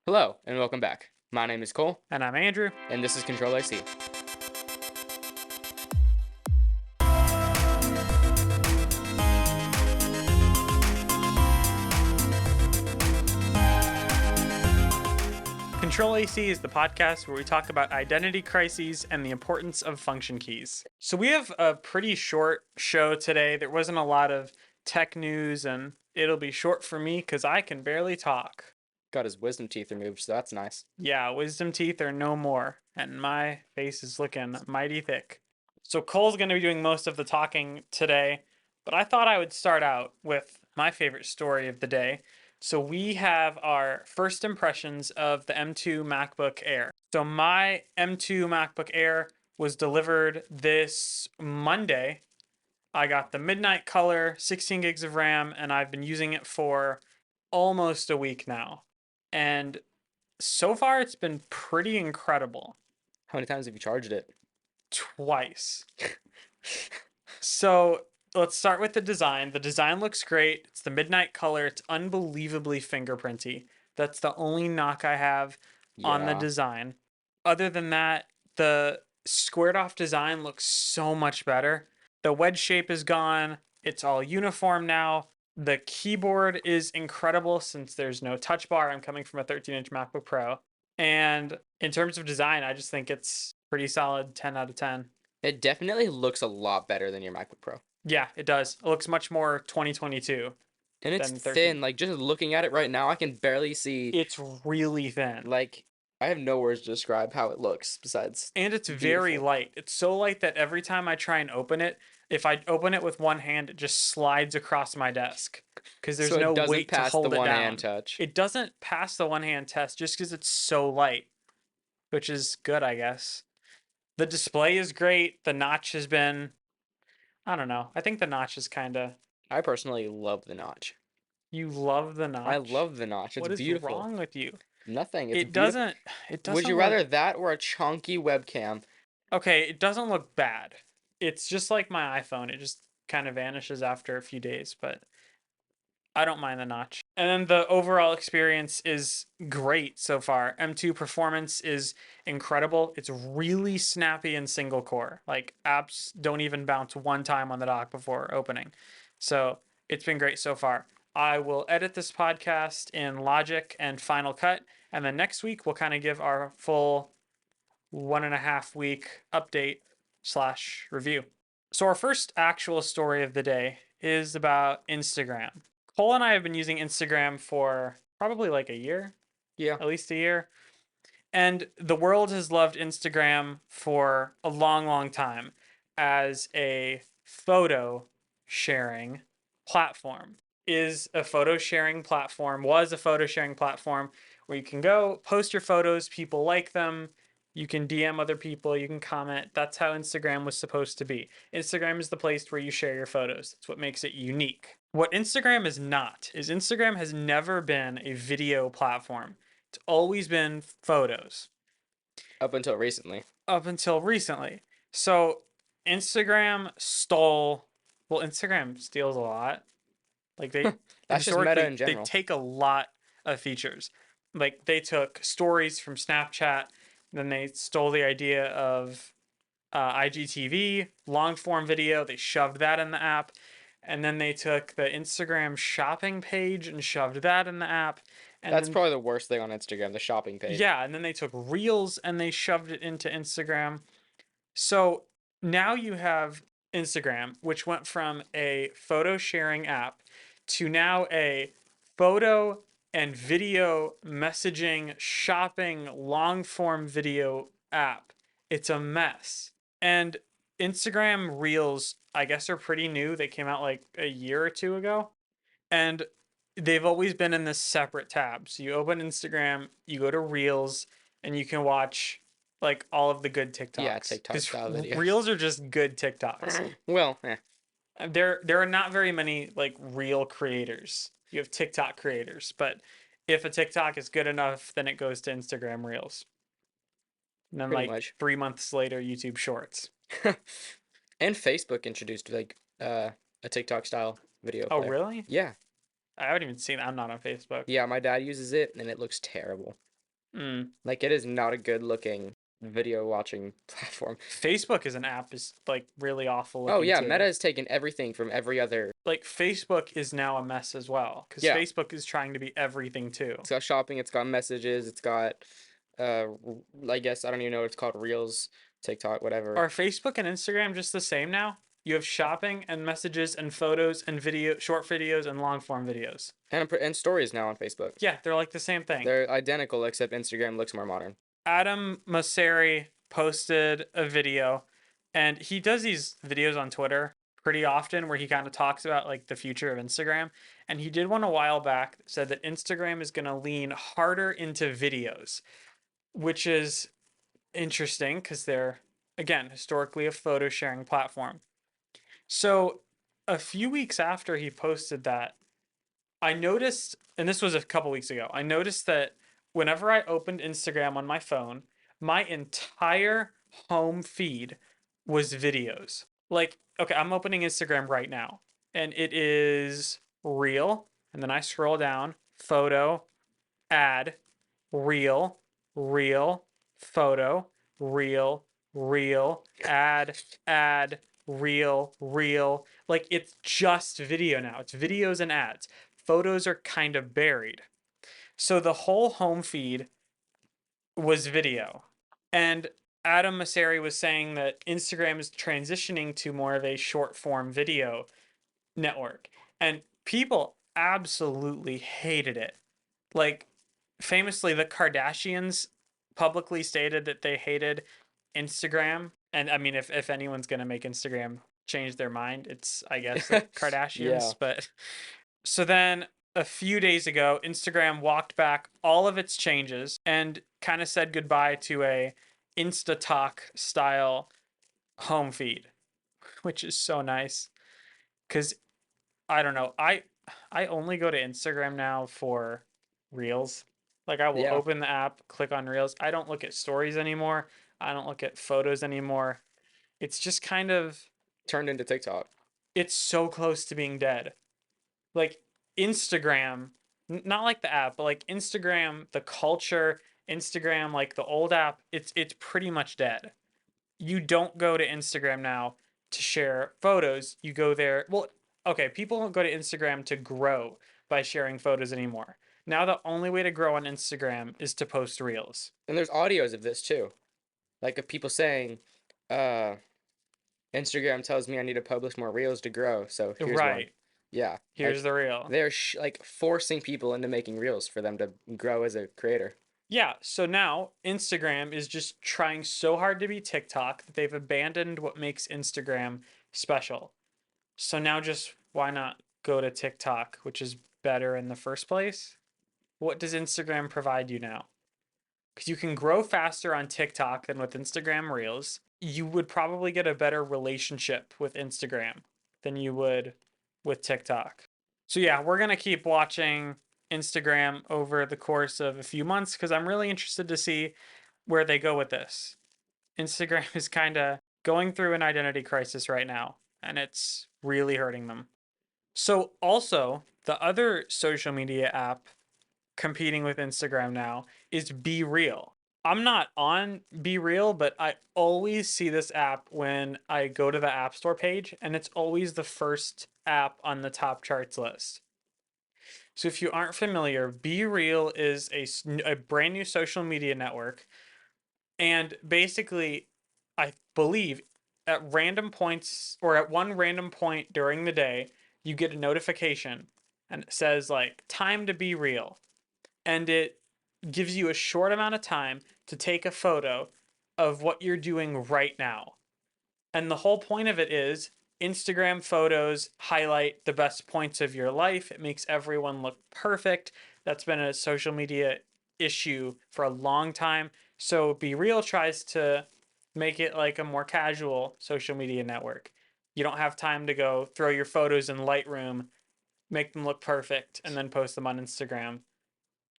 Hello, and welcome back. My name is Cole, And I'm Andrew. and this is CTRL-AC. CTRL-AC is the podcast where we talk about identity crises and the importance of function keys. So we have a pretty short show today. There wasn't a lot of tech news, and it'll be short for me because I can barely talk. Got his wisdom teeth removed, so that's nice. Yeah, wisdom teeth are no more, and my face is looking mighty thick. So Cole's going to be doing most of the talking today, but I thought I would start out with my favorite story of the day. So we have our first impressions of the M2 MacBook Air. So my M2 MacBook Air was delivered this Monday. I got the midnight color, 16 gigs of RAM, and I've been using it for almost a week now. And so far, it's been pretty incredible. How many times have you charged it? Twice. So let's start with the design. The design looks great. It's the midnight color. It's unbelievably fingerprinty. That's the only knock I have on the design. Other than that, the squared off design looks so much better. The wedge shape is gone. It's all uniform now. The keyboard is incredible since there's no touch bar. I'm coming from a 13-inch MacBook Pro. And in terms of design, I just think it's pretty solid, 10 out of 10. It definitely looks a lot better than your MacBook Pro. Yeah, it does. It looks much more 2022. And it's than 13. thin. Like, just looking at it right now, I can barely see. It's really thin. Like, I have no words to describe how it looks besides. And it's very beautiful. light. It's so light that every time I try and open it, if I open it with one hand, it just slides across my desk because there's So no it doesn't weight to pass hold the it down. one-hand touch. It doesn't pass the one-hand test just because it's so light, which is good, I guess. The display is great. The notch has been, I don't know. I think the notch is kind of. I personally love the notch. You love the notch? I love the notch. It's What is beautiful. wrong with you? Nothing. It's It beautiful. doesn't. It doesn't. Would you rather that or a chunky webcam? Okay, it doesn't look bad. It's just like my iPhone. It just kind of vanishes after a few days, but I don't mind the notch. And then the overall experience is great so far. M2 performance is incredible. It's really snappy and single core. Like apps don't even bounce one time on the dock before opening. So it's been great so far. I will edit this podcast in Logic and Final Cut. And then next week, we'll kind of give our full 1.5 week update / review. So our first actual story of the day is about Instagram. Cole and I have been using Instagram for probably like a year. Yeah. At least a year. And the world has loved Instagram for a long, long time as a photo sharing platform. Was a photo sharing platform where you can go post your photos, people like them, you can DM other people, you can comment. That's how Instagram was supposed to be. Instagram is the place where you share your photos. That's what makes it unique. What Instagram is not is Instagram has never been a video platform. It's always been photos. Up until recently. So Instagram Instagram steals a lot. Like they That's just meta in general. They take a lot of features. Like they took stories from Snapchat, then they stole the idea of IGTV, long form video. They shoved that in the app. And then they took the Instagram shopping page and shoved that in the app. And that's probably the worst thing on Instagram, the shopping page. Yeah, and then they took Reels and they shoved it into Instagram. So now you have Instagram, which went from a photo sharing app to now a photo and video messaging, shopping, long form video app. It's a mess. And Instagram Reels, I guess, are pretty new. They came out like a year or two ago. And they've always been in this separate tab. So you open Instagram, you go to Reels, and you can watch like all of the good TikToks. Yeah, TikTok style videos. Reels are just good TikToks. Well, There are not very many like real creators. You have TikTok creators, but if a TikTok is good enough, then it goes to Instagram Reels. And then pretty like much. 3 months later, YouTube Shorts. And Facebook introduced like a TikTok style video Oh, player. really? Yeah. I haven't even seen it. I'm not on Facebook. Yeah, my dad uses it and it looks terrible. Mm. Like it is not a good looking video watching platform. Facebook as an app is like really awful Oh looking yeah, Meta too. has taken everything from every other. Like Facebook is now a mess as well because Yeah, Facebook is trying to be everything too. it's got shopping, it's got messages, it's got uh I guess I don't even know what it's called, Reels, TikTok, whatever. Are Facebook and Instagram just the same now? You have shopping and messages and photos and video, short videos and long form videos. And stories now on Facebook. Yeah, they're like the same thing. They're identical except Instagram looks more modern. Adam Mosseri posted a video, and he does these videos on Twitter pretty often where he kind of talks about like the future of Instagram. And he did one a while back that said that Instagram is going to lean harder into videos, which is interesting because they're, again, historically a photo sharing platform. So a few weeks after he posted that, I noticed, and this was a couple weeks ago, I noticed that whenever I opened Instagram on my phone, my entire home feed was videos. Like, okay, I'm opening Instagram right now, and it is reel, and then I scroll down, photo, ad, reel, reel, photo, reel, reel, ad, reel, reel. Like it's just video now. It's videos and ads. Photos are kind of buried. So the whole home feed was video. And Adam Mosseri was saying that Instagram is transitioning to more of a short form video network. And people absolutely hated it. Like, famously, the Kardashians publicly stated that they hated Instagram. And I mean, if anyone's going to make Instagram change their mind, it's, I guess, the Yeah. Kardashians. But so then a few days ago, Instagram walked back all of its changes and kind of said goodbye to a Insta Talk style home feed, which is so nice. Because I don't know. I only go to Instagram now for Reels. Like I will Yeah. open the app, click on Reels. I don't look at stories anymore. I don't look at photos anymore. It's just kind of Turned into TikTok. it's so close to being dead. Like Instagram, not like the app, but like Instagram, the culture, Instagram, like the old app, it's pretty much dead. You don't go to Instagram now to share photos. You go there. Well, okay, people don't go to Instagram to grow by sharing photos anymore. Now the only way to grow on Instagram is to post reels. And there's audios of this too. Like of people saying, uh, Instagram tells me I need to publish more reels to grow, so here's one. Right. Yeah. Here's Like the reel. they're like forcing people into making reels for them to grow as a creator. Yeah, so now Instagram is just trying so hard to be TikTok that they've abandoned what makes Instagram special. So now just why not go to TikTok, which is better in the first place? What does Instagram provide you now? Because you can grow faster on TikTok than with Instagram Reels. You would probably get a better relationship with Instagram than you would with TikTok. So, yeah, we're going to keep watching Instagram over the course of a few months because I'm really interested to see where they go with this. Instagram is kind of going through an identity crisis right now, and it's really hurting them. So, also, the other social media app competing with Instagram now is Be Real. I'm not on Be Real, but I always see this app when I go to the App Store page, and it's always the first app on the top charts list. So if you aren't familiar, Be Real is a brand new social media network. And basically, I believe at random points or at one random point during the day, you get a notification and it says, like, time to be real, and it gives you a short amount of time to take a photo of what you're doing right now. And the whole point of it is Instagram photos highlight the best points of your life. It makes everyone look perfect. That's been a social media issue for a long time. So Be Real tries to make it like a more casual social media network. You don't have time to go throw your photos in Lightroom, make them look perfect, and then post them on Instagram.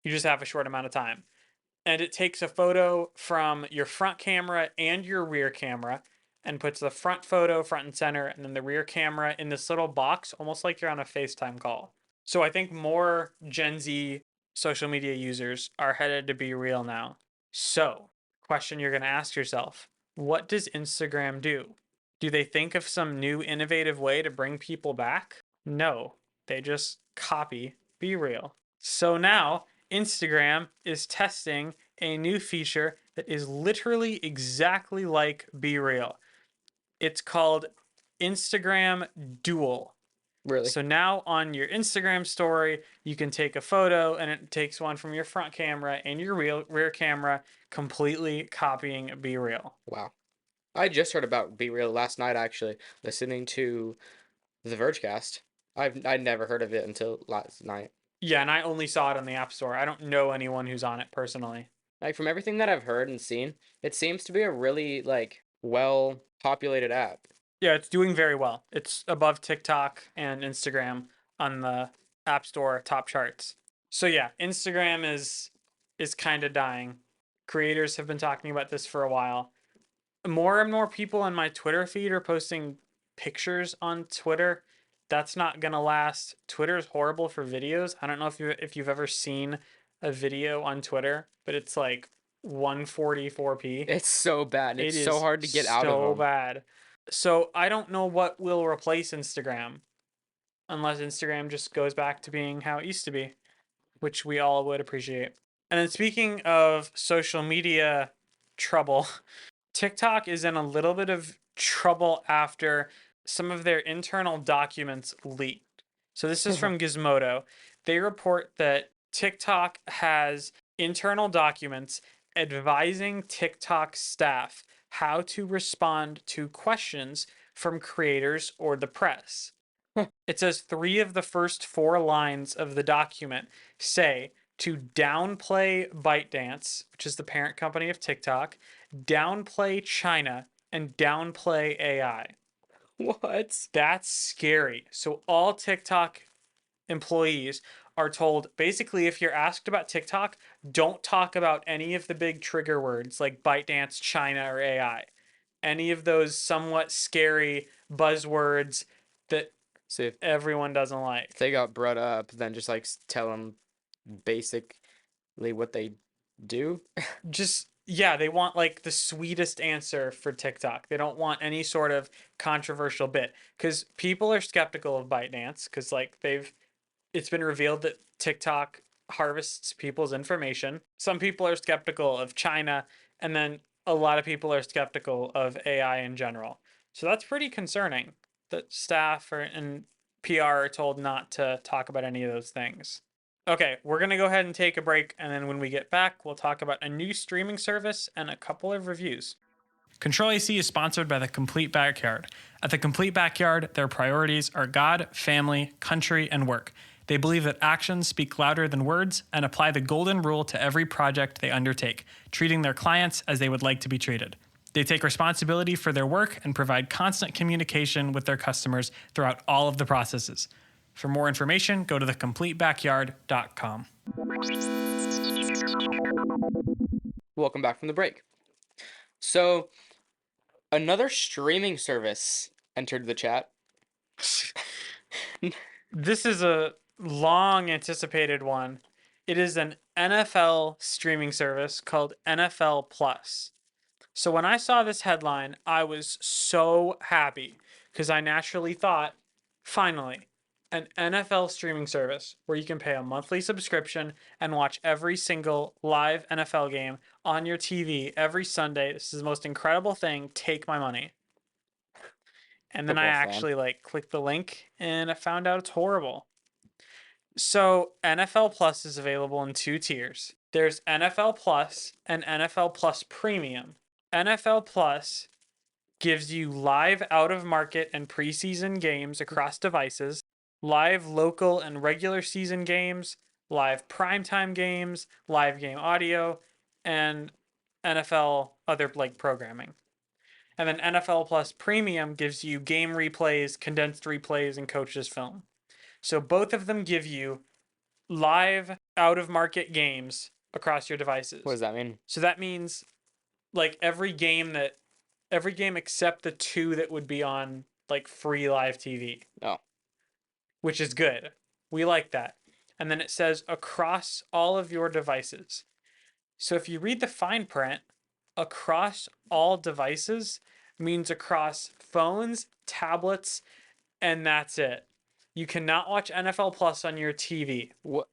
You just have a short amount of time. And it takes a photo from your front camera and your rear camera and puts the front photo front and center and then the rear camera in this little box, almost like you're on a FaceTime call. So I think more Gen Z social media users are headed to be real now. So, question you're going to ask yourself, what does Instagram do? Do they think of some new innovative way to bring people back? No, they just copy Be Real. So now Instagram is testing a new feature that is literally exactly like Be Real. It's called Instagram Dual. Really? So now on your Instagram story, you can take a photo and it takes one from your front camera and your rear camera, completely copying Be Real. Wow. I just heard about Be Real last night, actually, listening to the Vergecast. I'd never heard of it until last night. Yeah, and I only saw it on the App Store. I don't know anyone who's on it personally. Like from everything that I've heard and seen, it seems to be a really like well populated app. Yeah, it's doing very well. It's above TikTok and Instagram on the App Store top charts. So yeah, Instagram is kind of dying. Creators have been talking about this for a while. More and more people on my Twitter feed are posting pictures on Twitter. That's not gonna last. Twitter is horrible for videos. I don't know if you've ever seen a video on Twitter, but it's like 144p. It's so bad. And It it's so is hard to get out of so them. bad. So I don't know what will replace Instagram unless Instagram just goes back to being how it used to be, which we all would appreciate. And then speaking of social media trouble, TikTok is in a little bit of trouble after some of their internal documents leaked. So this is from Gizmodo. They report that TikTok has internal documents advising TikTok staff how to respond to questions from creators or the press. It says 3 of the first 4 lines of the document say to downplay ByteDance, which is the parent company of TikTok, downplay China, and downplay AI. What? That's scary. So all TikTok employees are told basically if you're asked about TikTok, don't talk about any of the big trigger words like ByteDance, China, or AI. Any of those somewhat scary buzzwords that So if everyone doesn't like. they got brought up, then just like tell them basically what they do. Just yeah, they want like the sweetest answer for TikTok. They don't want any sort of controversial bit because people are skeptical of ByteDance because like it's been revealed that TikTok harvests people's information. Some people are skeptical of China, and then a lot of people are skeptical of AI in general. So that's pretty concerning that staff and PR are told not to talk about any of those things. Okay, we're going to go ahead and take a break, and then when we get back, we'll talk about a new streaming service and a couple of reviews. Control-AC is sponsored by The Complete Backyard. At The Complete Backyard, their priorities are God, family, country, and work. They believe that actions speak louder than words and apply the golden rule to every project they undertake, treating their clients as they would like to be treated. They take responsibility for their work and provide constant communication with their customers throughout all of the processes. For more information, go to thecompletebackyard.com. Welcome back from the break. So, another streaming service entered the chat. This is a long anticipated one. It is an NFL streaming service called NFL Plus. So when I saw this headline, I was so happy because I naturally thought, finally, an NFL streaming service where you can pay a monthly subscription and watch every single live NFL game on your TV every Sunday. This is the most incredible thing. Take my money. And then I Football fan. actually like clicked the link and I found out it's horrible. So NFL Plus is available in 2 tiers. There's NFL Plus and NFL Plus Premium. NFL Plus gives you live out of market and preseason games across devices, live local and regular season games, live primetime games, live game audio, and NFL other like programming. And then NFL Plus Premium gives you game replays, condensed replays, and coaches film. So both of them give you live out of market games across your devices. What does that mean? So that means like every game except the 2 that would be on like free live TV. Oh. Which is good. We like that. and then it says across all of your devices. So if you read the fine print, across all devices means across phones, tablets, and that's it. You cannot watch NFL Plus on your TV. What?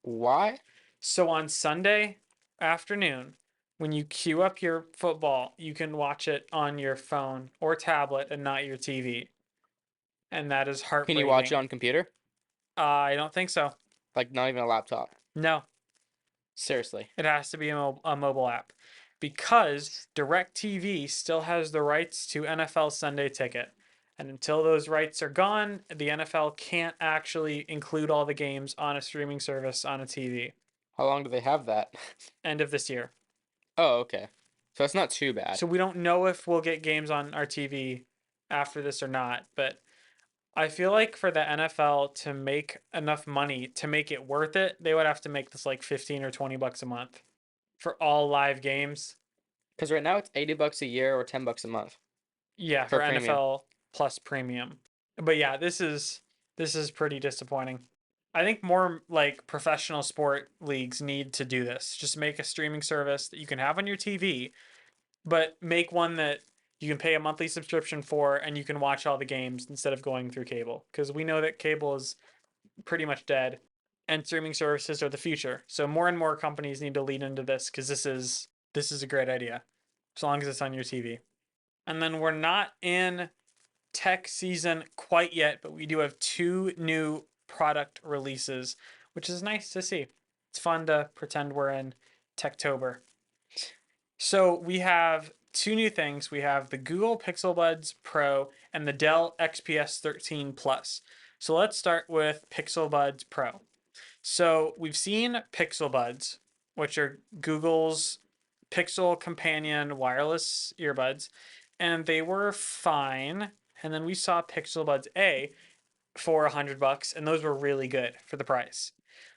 Why? So on Sunday afternoon, when you queue up your football, you can watch it on your phone or tablet and not your TV. And that is Can you watch it heartbreaking. on computer? I don't think so. Like not even a laptop? No, Seriously. it has to be a mobile app because DirecTV still has the rights to NFL Sunday Ticket. And until those rights are gone, the NFL can't actually include all the games on a streaming service on a TV. How long do they have that? End of this year. Oh, okay. So it's not too bad. So we don't know if we'll get games on our TV after this or not, but I feel like for the NFL to make enough money to make it worth it, they would have to make this like 15 or 20 bucks a month for all live games. Because right now it's $80 a year or $10 a month Yeah, for for premium. NFL plus premium. But yeah, this is pretty disappointing. I think more like professional sport leagues need to do this. Just make a streaming service that you can have on your TV, but make one that you can pay a monthly subscription for and you can watch all the games instead of going through cable. Because we know that cable is pretty much dead and streaming services are the future. So more and more companies need to lead into this because this is a great idea. As long as it's on your TV. And then we're not in tech season quite yet, but we do have 2 new product releases, which is nice to see. It's fun to pretend we're in Techtober. So we have 2 new things. We have the Google Pixel Buds Pro and the Dell XPS 13 Plus. So let's start with Pixel Buds Pro. So we've seen Pixel Buds, which are Google's Pixel companion wireless earbuds, and they were fine. And then we saw Pixel Buds A for $100, and those were really good for the price.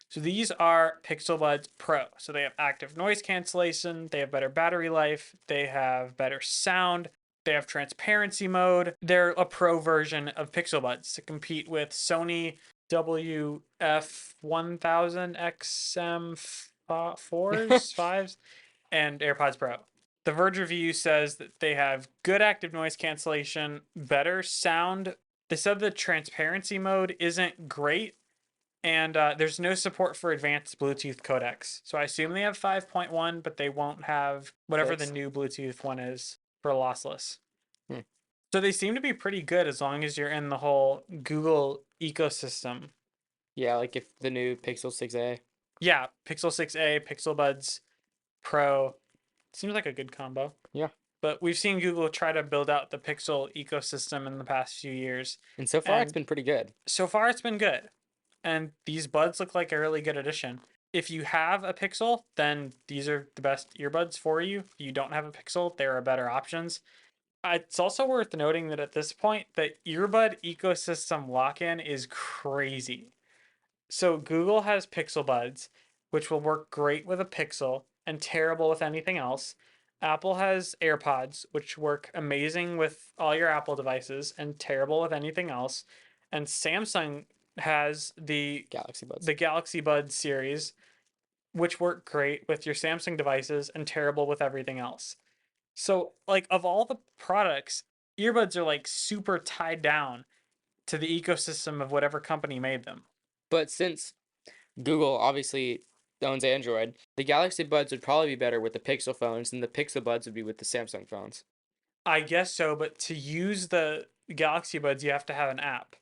So these are Pixel Buds Pro. So they have active noise cancellation, they have better battery life, they have better sound, they have transparency mode. They're a pro version of Pixel Buds to compete with Sony WF-1000 XM4s, 5s, and AirPods Pro. The Verge review says that they have good active noise cancellation, better sound. They said the transparency mode isn't great, and there's no support for advanced Bluetooth codecs. So I assume they have 5.1, but they won't have whatever the new Bluetooth one is for lossless. So they seem to be pretty good as long as you're in the whole Google ecosystem. Yeah, like if the new Pixel 6a. Yeah, Pixel 6a, Pixel Buds Pro. Seems like a good combo. Yeah. But we've seen Google try to build out the Pixel ecosystem in the past few years. And so far it's been pretty good. So far it's been good. And these buds look like a really good addition. If you have a Pixel, then these are the best earbuds for you. If you don't have a Pixel, there are better options. It's also worth noting that at this point, the earbud ecosystem lock-in is crazy. So Google has Pixel Buds, which will work great with a Pixel and terrible with anything else. Apple has AirPods, which work amazing with all your Apple devices and terrible with anything else. And Samsung has the Galaxy Buds series, which work great with your Samsung devices and terrible with everything else. So, like, of all the products, earbuds are like super tied down to the ecosystem of whatever company made them. But since Google obviously owns Android, the Galaxy Buds would probably be better with the Pixel phones than the Pixel Buds would be with the Samsung phones. I guess so, but to use the Galaxy Buds, you have to have an app.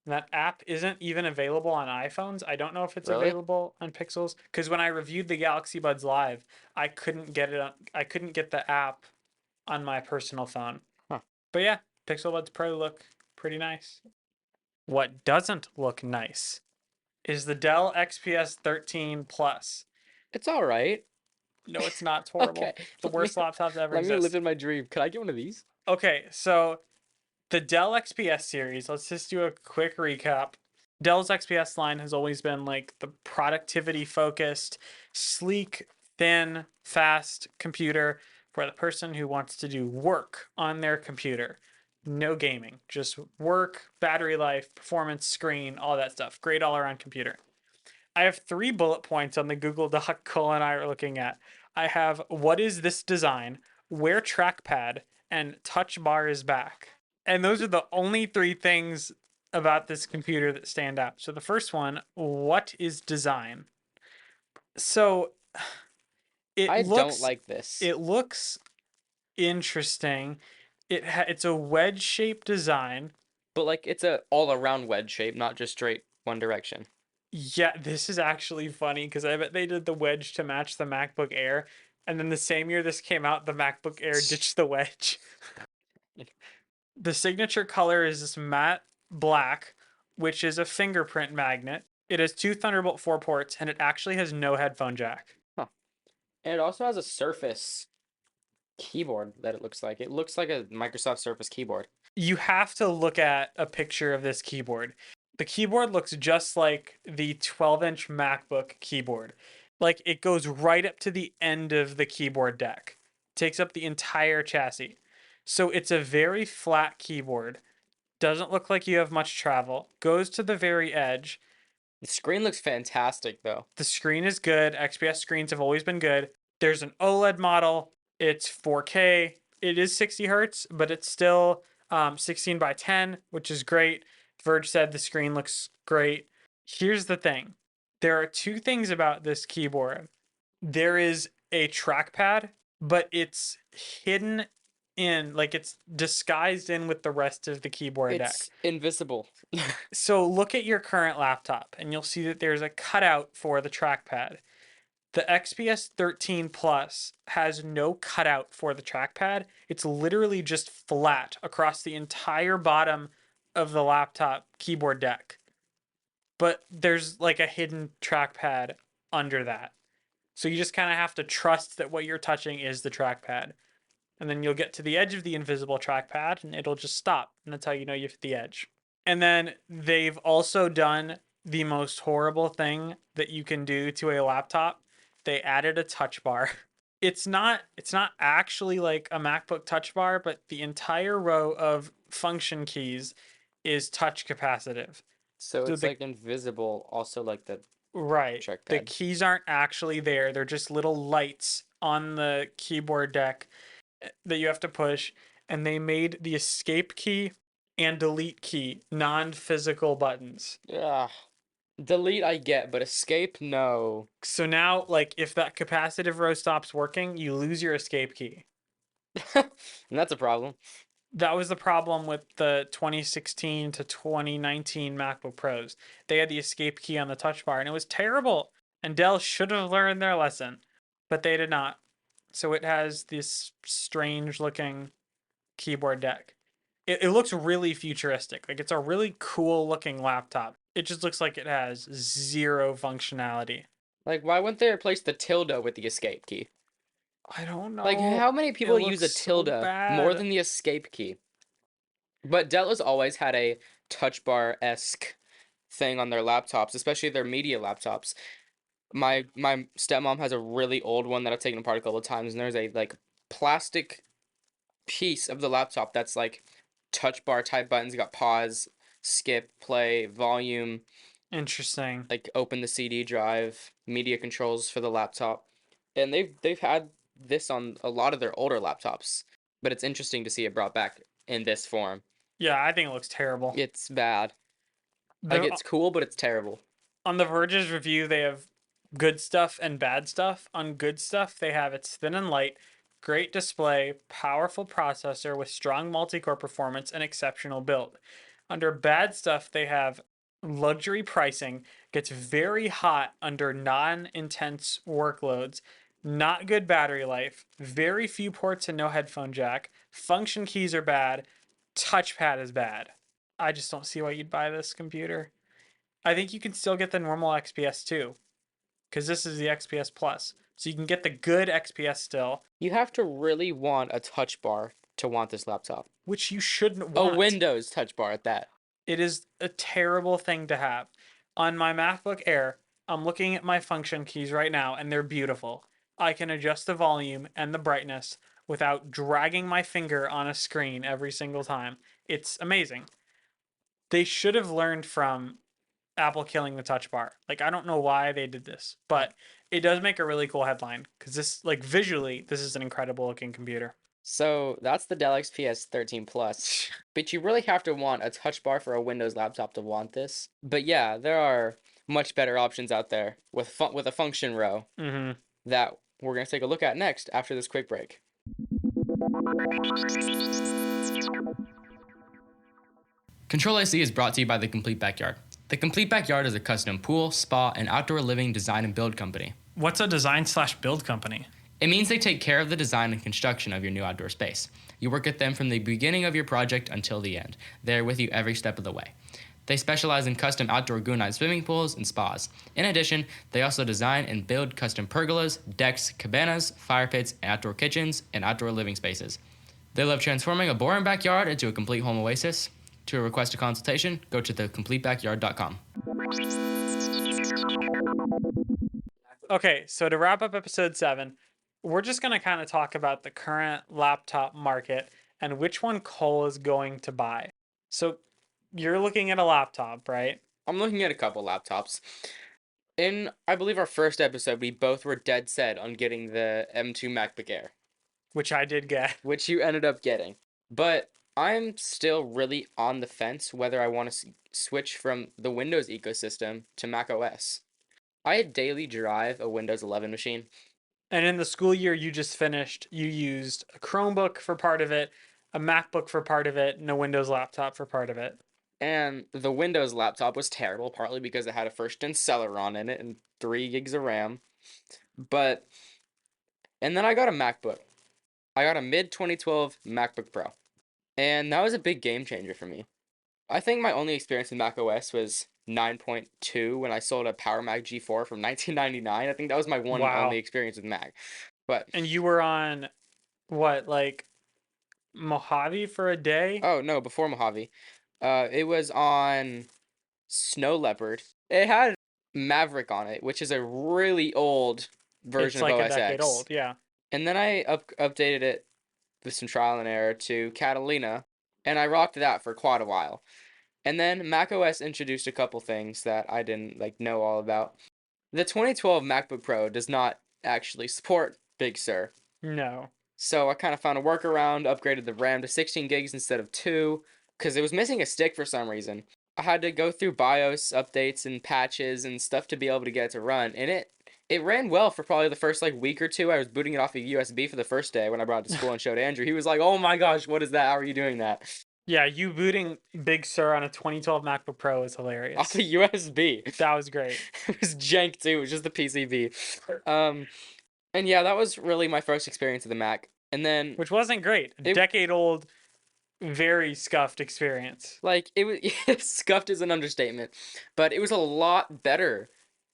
And that app isn't even available on iPhones. I don't know if it's available on Pixels because when I reviewed the Galaxy Buds live, I couldn't get it. I couldn't get the app on my personal phone. Huh. But yeah, Pixel Buds Pro look pretty nice. What doesn't look nice is the Dell XPS 13 Plus. It's all right. No, it's not. It's horrible. Okay. It's the worst laptop to ever Let exist. me live in my dream. Could I get one of these? Okay, so the Dell XPS series, let's just do a quick recap. Dell's XPS line has always been like the productivity focused, sleek, thin, fast computer for the person who wants to do work on their computer. No gaming, just work, battery life, performance, screen, all that stuff. Great all around computer. I have 3 bullet points on the Google Doc Cole and I are looking at. I have what is this design, where trackpad, and touch bar is back. And those are the only 3 things about this computer that stand out. So the first one, what is design? So it I don't looks like this. it looks interesting. It's a wedge shaped design. But like it's a all around wedge shape, not just straight one direction. Yeah, this is actually funny because I bet they did the wedge to match the MacBook Air, and then the same year this came out, the MacBook Air ditched the wedge. The signature color is this matte black, which is a fingerprint magnet. It has 2 Thunderbolt 4 ports, and it actually has no headphone jack. Huh. And it also has a Surface keyboard that it looks like. It looks like a Microsoft Surface keyboard. You have to look at a picture of this keyboard. The keyboard looks just like the 12-inch MacBook keyboard. Like it goes right up to the end of the keyboard deck, takes up the entire chassis. So it's a very flat keyboard. Doesn't look like you have much travel. Goes to the very edge. The screen looks fantastic though. The screen is good. XPS screens have always been good. There's an OLED model. It's 4K. It is 60 hertz, but it's still 16 by 10, which is great. Verge said the screen looks great. Here's the thing. There are 2 things about this keyboard. There is a trackpad, but it's hidden in, like it's disguised in with the rest of the keyboard deck. It's invisible. So look at your current laptop and you'll see that there's a cutout for the trackpad. The XPS 13 Plus has no cutout for the trackpad. It's literally just flat across the entire bottom of the laptop keyboard deck. But there's like a hidden trackpad under that. So you just kind of have to trust that what you're touching is the trackpad. And then you'll get to the edge of the invisible trackpad and it'll just stop. And that's how you know you've hit the edge. And then they've also done the most horrible thing that you can do to a laptop. They added a touch bar. It's not actually like a MacBook touch bar, but the entire row of function keys is touch capacitive. So So it's the like invisible, also like the right, the trackpad. keys aren't actually there. They're just little lights on the keyboard deck that you have to push, and they made the escape key and delete key non-physical buttons. Ugh. Delete I get, but escape no. So now, like, if that capacitive row stops working, you lose your escape key. And that's a problem. That was the problem with the 2016 to 2019 MacBook Pros. They had the escape key on the touch bar, and it was terrible. And Dell should have learned their lesson, but they did not. So it has this strange looking keyboard deck. It looks really futuristic. Like it's a really cool looking laptop. It just looks like it has 0 functionality. Like, why wouldn't they replace the tilde with the escape key? I don't know. Like, how many people use a looks so tilde more bad. than the escape key? But Dell has always had a touch bar-esque thing on their laptops, especially their media laptops. My stepmom has a really old one that I've taken apart a couple of times, and there's a like plastic piece of the laptop that's like touch bar type buttons. You got pause, skip, play, volume, Interesting. like open the CD drive, media controls for the laptop. And they've had this on a lot of their older laptops, but it's interesting to see it brought back in this form. Yeah, I think it looks terrible. It's bad. Like it's cool, but it's terrible. On the Verge's review, they have good stuff and bad stuff. On good stuff, they have it's thin and light, great display, powerful processor with strong multi-core performance, and exceptional build. Under bad stuff, they have luxury pricing, gets very hot under non-intense workloads, not good battery life, very few ports and no headphone jack, function keys are bad, touchpad is bad. I just don't see why you'd buy this computer. I think you can still get the normal XPS too, because this is the XPS Plus. So you can get the good XPS still, You have to really want a touch bar to want this laptop. which you shouldn't A want. Windows touch bar at that. It is a terrible thing to have. On my MacBook Air, I'm looking at my function keys right now, and they're beautiful. I can adjust the volume and the brightness without dragging my finger on a screen every single time. It's amazing. They should have learned from Apple killing the touch bar. Like, I don't know why they did this, but it does make a really cool headline because this, like, visually, this is an incredible looking computer. So that's the Dell XPS 13 Plus. But you really have to want a touch bar for a Windows laptop to want this. But yeah, there are much better options out there with a function row Mm-hmm. that we're going to take a look at next after this quick break. Control-AC is brought to you by The Complete Backyard. The Complete Backyard is a custom pool, spa, and outdoor living design and build company. What's a design/build company? It means they take care of the design and construction of your new outdoor space. You work with them from the beginning of your project until the end. They're with you every step of the way. They specialize in custom outdoor Gunite swimming pools and spas. In addition, they also design and build custom pergolas, decks, cabanas, fire pits, outdoor kitchens, and outdoor living spaces. They love transforming a boring backyard into a complete home oasis. To request a consultation, go to thecompletebackyard.com. Okay, so to wrap up episode 7, we're just going to kind of talk about the current laptop market and which one Cole is going to buy. So you're looking at a laptop, right? I'm looking at a couple laptops. In, I believe, our first episode, we both were dead set on getting the M2 MacBook Air, Which I did get. which you ended up getting. But I'm still really on the fence whether I want to switch from the Windows ecosystem to Mac OS. I daily drive a Windows 11 machine. And in the school year you just finished, you used a Chromebook for part of it, a MacBook for part of it, and a Windows laptop for part of it. And the Windows laptop was terrible, partly because it had a first gen Celeron in it and 3 gigs of RAM. But, and then I got a MacBook. I got a mid 2012 MacBook Pro. And that was a big game changer for me. I think my only experience with Mac OS was 9.2 when I sold a Power Mac G4 from 1999. I think that was my one Wow. only experience with Mac. But And you were on what, like Mojave for a day? oh no, before Mojave, it was on Snow Leopard. It had Maverick on it, which is a really old version It's like of a OS decade X. old, yeah. And then I updated it with some trial and error to Catalina, and I rocked that for quite a while. And then macOS introduced a couple things that I didn't know all about. The 2012 MacBook Pro does not actually support Big Sur. No. So I kind of found a workaround, upgraded the RAM to 16 gigs instead of 2, because it was missing a stick for some reason. I had to go through BIOS updates and patches and stuff to be able to get it to run, and it ran well for probably the first week or two. I was booting it off a USB for the first day when I brought it to school and showed Andrew. He was like, "Oh my gosh, what is that? How are you doing that?" Yeah, you booting Big Sur on a 2012 MacBook Pro is hilarious. Off a USB. That was great. It was jank too. It was just the PCB. And yeah, that was really my first experience with the Mac. And then Which wasn't great. A decade old, very scuffed experience. it was scuffed is an understatement, but it was a lot better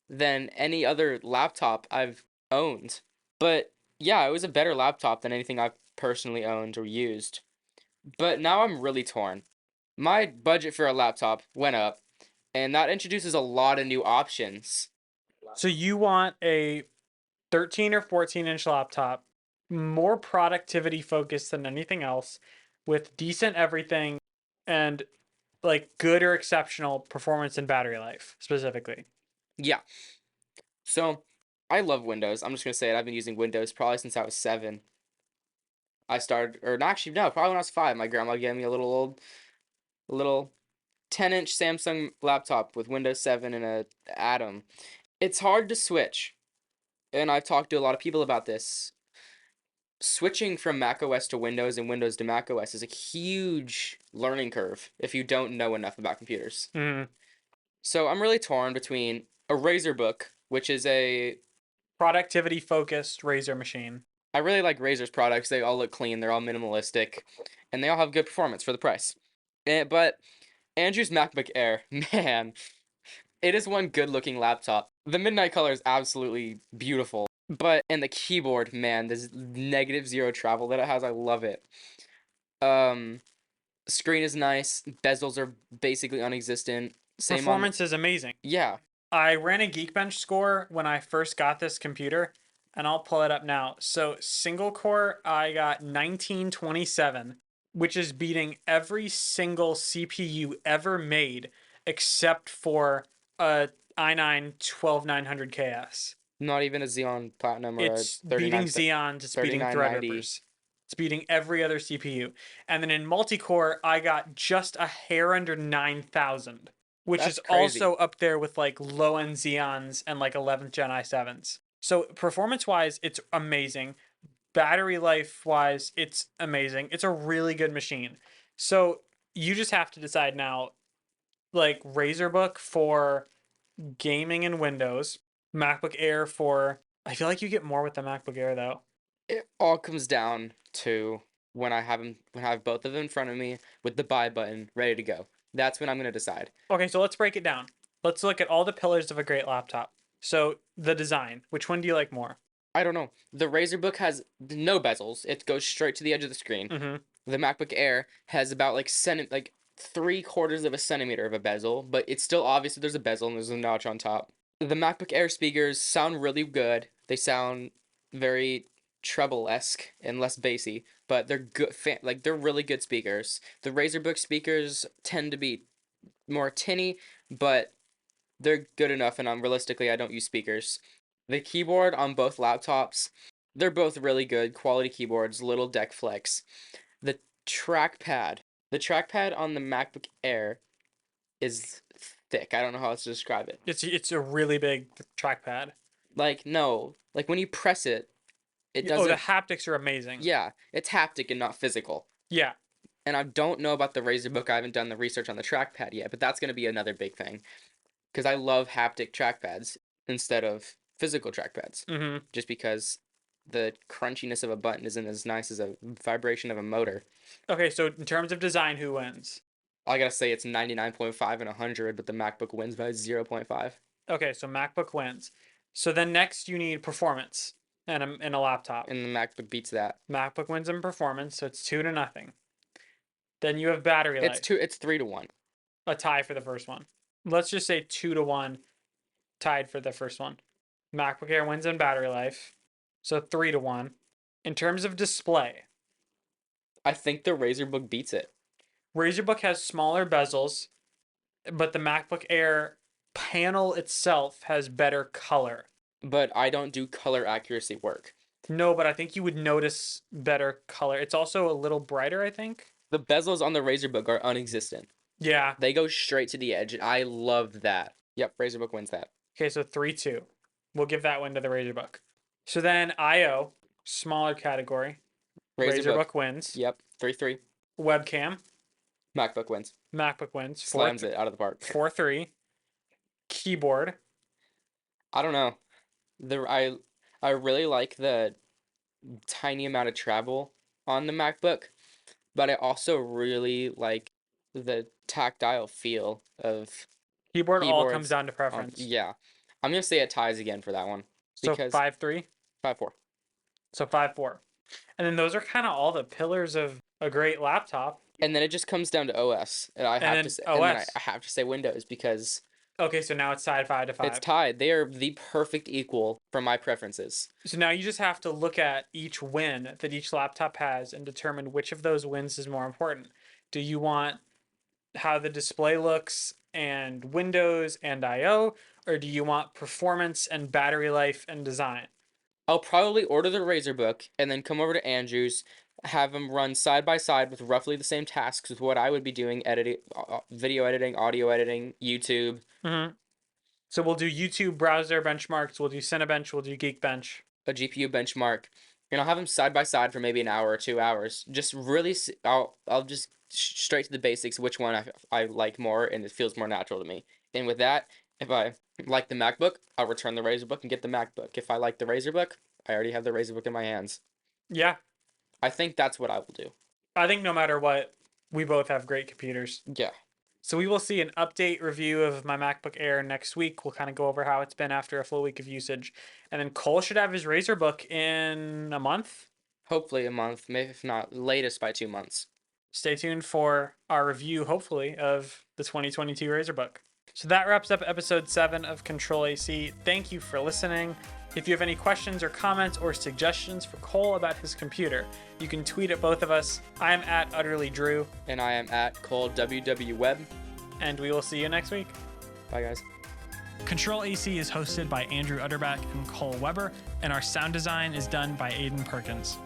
than any other laptop I've owned. But yeah, it was a better laptop than anything I've personally owned or used. But now I'm really torn. My budget for a laptop went up, and that introduces a lot of new options. So you want a 13 or 14-inch laptop, more productivity focused than anything else, with decent everything and good or exceptional performance and battery life specifically. Yeah. So, I love Windows. I'm just going to say it. I've been using Windows probably since I was 7. I started, or actually, no, probably when I was 5. My grandma gave me a little 10-inch Samsung laptop with Windows 7 and a Atom. It's hard to switch, and I've talked to a lot of people about this. Switching from macOS to Windows and Windows to macOS is a huge learning curve if you don't know enough about computers. Mm. So I'm really torn between a Razer Book, which is a Productivity focused Razer machine. I really like Razer's products. They all look clean. They're all minimalistic, and they all have good performance for the price. But Andrew's MacBook Air, man, it is one good-looking laptop. The midnight color is absolutely beautiful, and the keyboard, man, this -0 travel that it has, I love it. Screen is nice. Bezels are basically non-existent. Performance is amazing. Yeah. I ran a Geekbench score when I first got this computer, and I'll pull it up now. So single core, I got 1927, which is beating every single CPU ever made except for a i9 12900KS. Not even a Xeon Platinum or a It's beating 39 Xeons, it's beating 3990. Threadrippers. It's beating every other CPU. And then in multi-core, I got just a hair under 9,000, which is That's crazy. also up there with like low-end Xeons and like 11th Gen i7s. So performance-wise, it's amazing. Battery life-wise, it's amazing. It's a really good machine. So you just have to decide now, like Razorbook for gaming and Windows, MacBook Air for. I feel like you get more with the MacBook Air though. It all comes down to when I have both of them in front of me with the buy button ready to go. That's when I'm gonna decide. Okay, so let's break it down. Let's look at all the pillars of a great laptop. So the design, which one do you like more? I don't know. The Razorbook has no bezels. It goes straight to the edge of the screen. Mm-hmm. The MacBook Air has about like 3/4 of a centimeter of a bezel, but it's still obvious that there's a bezel and there's a notch on top. The MacBook Air speakers sound really good. They sound very treble-esque and less bassy, but they're good. Like they're really good speakers. The Razorbook speakers tend to be more tinny, but they're good enough. And realistically, I don't use speakers. The keyboard on both laptops, they're both really good quality keyboards. Little deck flex. The trackpad, the trackpad on the MacBook Air is thick. I don't know how else to describe it. It's a really big trackpad. Like no, like when you press it, it Oh, the doesn't. haptics are amazing. Yeah, it's haptic and not physical. Yeah. And I don't know about the Razorbook. I haven't done the research on the trackpad yet, but that's going to be another big thing because I love haptic trackpads instead of physical trackpads, Mm-hmm. just because the crunchiness of a button isn't as nice as a vibration of a motor. Okay, so in terms of design, who wins? I gotta say it's 99.5 and 100, but the MacBook wins by 0.5. Okay, so MacBook wins. So then next you need performance and a laptop. And the MacBook beats that. MacBook wins in performance, so it's 2-0. Then you have battery life, It's 3-1. a tie for the first one. Let's just say 2-1, tied for the first one. MacBook Air wins in battery life, so 3-1. In terms of display, I think the Razorbook beats it. Razorbook has smaller bezels, but the MacBook Air panel itself has better color. But I don't do color accuracy work. No, but I think you would notice better color. It's also a little brighter, I think. The bezels on the Razorbook are unexistent. Yeah. They go straight to the edge, and I love that. Yep, Razorbook wins that. Okay, so 3-2. We'll give that one to the Razorbook. So then IO, smaller category. Razorbook wins. Yep, 3-3. Webcam, MacBook wins. MacBook wins. Slams it out of the park. 4-3. Keyboard. I don't know. I really like the tiny amount of travel on the MacBook, but I also really like the tactile feel of Keyboard all comes keyboards. down to preference. Yeah, I'm gonna say it ties again for that one So because 5-3. 5-4. So 5-4. And then those are kind of all the pillars of a great laptop. And then it just comes down to OS, and I have then to say, OS. I have to say Windows because Okay, so now it's tied 5-5. it's tied. They are the perfect equal for my preferences. So now you just have to look at each win that each laptop has and determine which of those wins is more important. Do you want how the display looks and Windows and I/O, or do you want performance and battery life and design? I'll probably order the Razorbook and then come over to Andrew's, have them run side by side with roughly the same tasks with what I would be doing editing, video editing, audio editing, YouTube. Mm-hmm. So we'll do YouTube browser benchmarks, we'll do Cinebench, we'll do Geekbench. A GPU benchmark, and I'll have them side by side for maybe an hour or 2 hours. Just really, I'll just straight to the basics, which one I like more and it feels more natural to me. And with that, if I like the MacBook, I'll return the Razorbook and get the MacBook. If I like the Razorbook, I already have the Razorbook in my hands. Yeah, I think that's what I will do. I think no matter what, we both have great computers. Yeah. So we will see an update review of my MacBook Air next week. We'll kind of go over how it's been after a full week of usage. And then Cole should have his Razorbook in a month. Hopefully a month, maybe if not latest by 2 months. Stay tuned for our review, hopefully, of the 2022 Razorbook. So that wraps up episode 7 of CTRL-AC. Thank you for listening. If you have any questions or comments or suggestions for Cole about his computer, you can tweet at both of us. I am at UtterlyDrew. And I am at Cole WW Web. And we will see you next week. Bye, guys. CTRL-AC is hosted by Andrew Utterback and Cole Weber, and our sound design is done by Aidan Perkins.